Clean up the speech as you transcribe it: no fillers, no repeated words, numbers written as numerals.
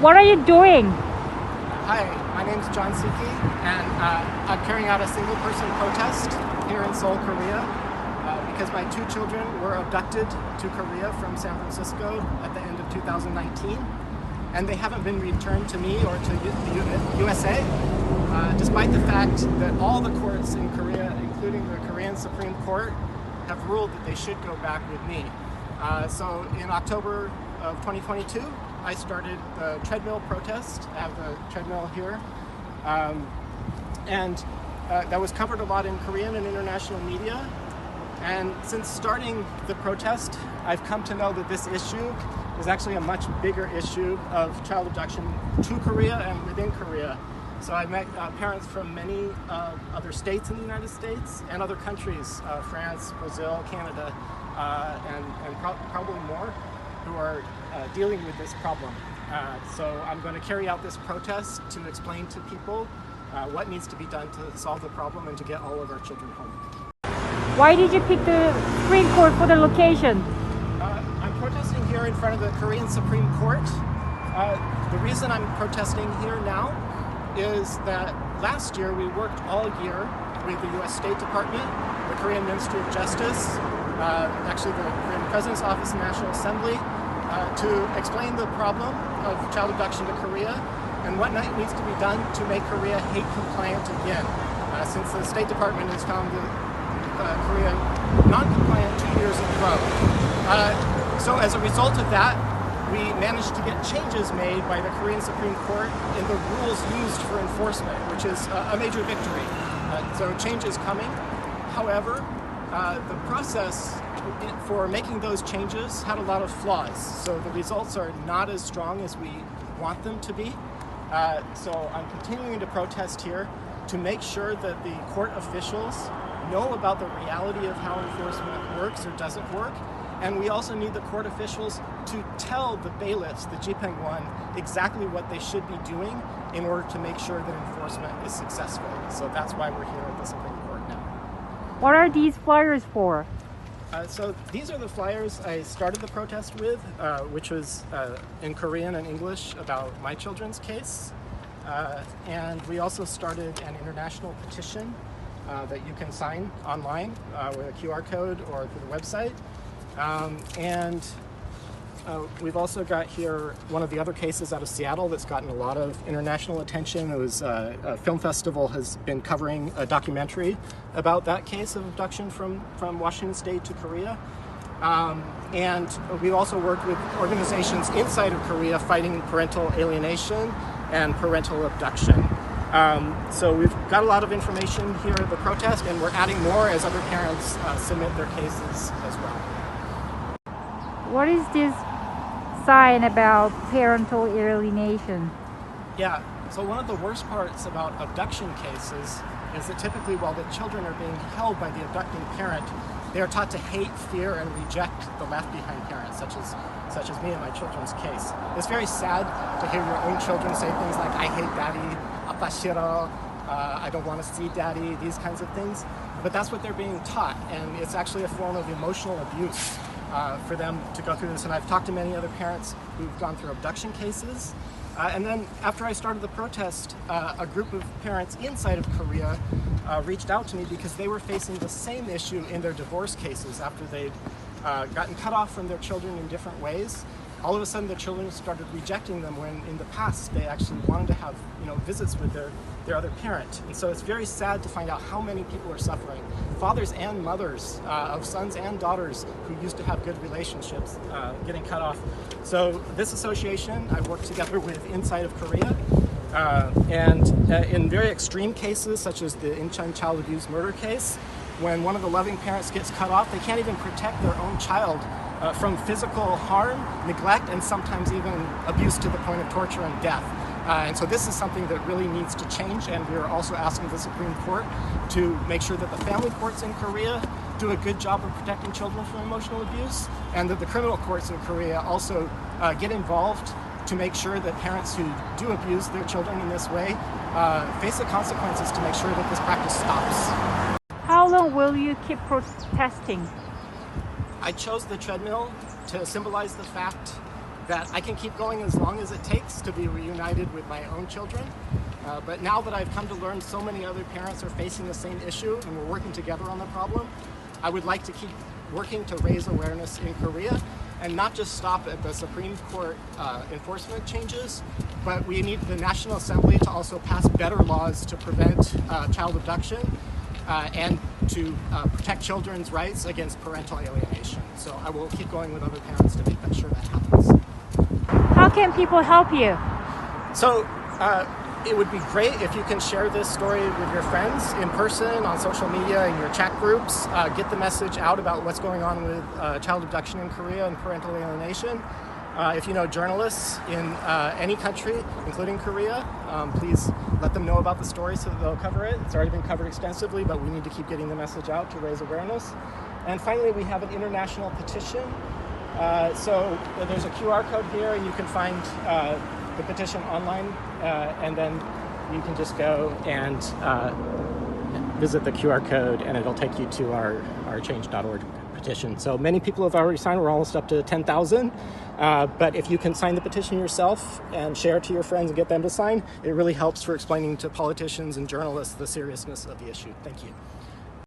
What are you doing? Hi, my name is John Siki, and I'm carrying out a single-person protest here in Seoul, Korea, because my two children were abducted to Korea from San Francisco at the end of 2019, and they haven't been returned to me or to the USA, despite the fact that all the courts in Korea, including the Korean Supreme Court, have ruled that they should go back with me. So in October of 2022, I started the Treadmill protest. I have the Treadmill here. And that was covered a lot in Korean and international media. And since starting the protest, I've come to know that this issue is actually a much bigger issue of child abduction to Korea and within Korea. So I met parents from many other states in the United States and other countries, France, Brazil, Canada, and probably more, who are dealing with this problem. So I'm going to carry out this protest to explain to people what needs to be done to solve the problem and to get all of our children home. Why did you pick the Supreme Court for the location? I'm protesting here in front of the Korean Supreme Court. The reason I'm protesting here now is that last year we worked all year with the US State Department, the Korean Ministry of Justice, actually the Korean President's Office and National Assembly, to explain the problem of child abduction to Korea and what needs to be done to make Korea hate compliant again, since the State Department has found Korea non-compliant 2 years in a row. So as a result of that, we managed to get changes made by the Korean Supreme Court in the rules used for enforcement, which is a major victory. So change is coming. However, the process for making those changes had a lot of flaws. So the results are not as strong as we want them to be. So I'm continuing to protest here to make sure that the court officials know about the reality of how enforcement works or doesn't work. And we also need the court officials to tell the bailiffs, the Jipeng-won, exactly what they should be doing in order to make sure that enforcement is successful. So that's why we're here at the Supreme Court now. What are these flyers for? So these are the flyers I started the protest with, which was in Korean and English about my children's case. And we also started an international petition that you can sign online with a QR code or through the website. And we've also got here one of the other cases out of Seattle that's gotten a lot of international attention. It was a film festival has been covering a documentary about that case of abduction from Washington State to Korea. And we've also worked with organizations inside of Korea fighting parental alienation and parental abduction. So we've got a lot of information here at the protest, and we're adding more as other parents submit their cases as well. What is this sign about parental alienation? Yeah, so one of the worst parts about abduction cases is that typically while the children are being held by the abducting parent, they are taught to hate, fear, and reject the left-behind parents, such as me in my children's case. It's very sad to hear your own children say things like, I hate daddy, 아빠 싫어, I don't want to see daddy, these kinds of things. But that's what they're being taught, and it's actually a form of emotional abuse for them to go through this. And I've talked to many other parents who've gone through abduction cases. And then after I started the protest, a group of parents inside of Korea reached out to me because they were facing the same issue in their divorce cases after they'd gotten cut off from their children in different ways. All of a sudden, the children started rejecting them when in the past they actually wanted to have visits with their other parent. And so it's very sad to find out how many people are suffering. Fathers and mothers of sons and daughters who used to have good relationships getting cut off. So this association I've worked together with inside of Korea. And in very extreme cases, such as the Incheon child abuse murder case, when one of the loving parents gets cut off, they can't even protect their own child from physical harm, neglect, and sometimes even abuse to the point of torture and death. And so this is something that really needs to change, and we are also asking the Supreme Court to make sure that the family courts in Korea do a good job of protecting children from emotional abuse, and that the criminal courts in Korea also get involved to make sure that parents who do abuse their children in this way face the consequences to make sure that this practice stops. How long will you keep protesting? I chose the treadmill to symbolize the fact that I can keep going as long as it takes to be reunited with my own children. But now that I've come to learn so many other parents are facing the same issue and we're working together on the problem, I would like to keep working to raise awareness in Korea and not just stop at the Supreme Court enforcement changes, but we need the National Assembly to also pass better laws to prevent child abduction and to protect children's rights against parental alienation. So I will keep going with other parents to make sure that happens. How can people help you? So it would be great if you can share this story with your friends in person, on social media, in your chat groups. Get the message out about what's going on with child abduction in Korea and parental alienation. If you know journalists in any country, including Korea, please let them know about the story so that they'll cover it. It's already been covered extensively, but we need to keep getting the message out to raise awareness. And finally, we have an international petition. So there's a QR code here, and you can find the petition online, and then you can just go and visit the QR code, and it'll take you to our change.org petition. So many people have already signed. We're almost up to 10,000. But if you can sign the petition yourself and share it to your friends and get them to sign, it really helps for explaining to politicians and journalists the seriousness of the issue. Thank you.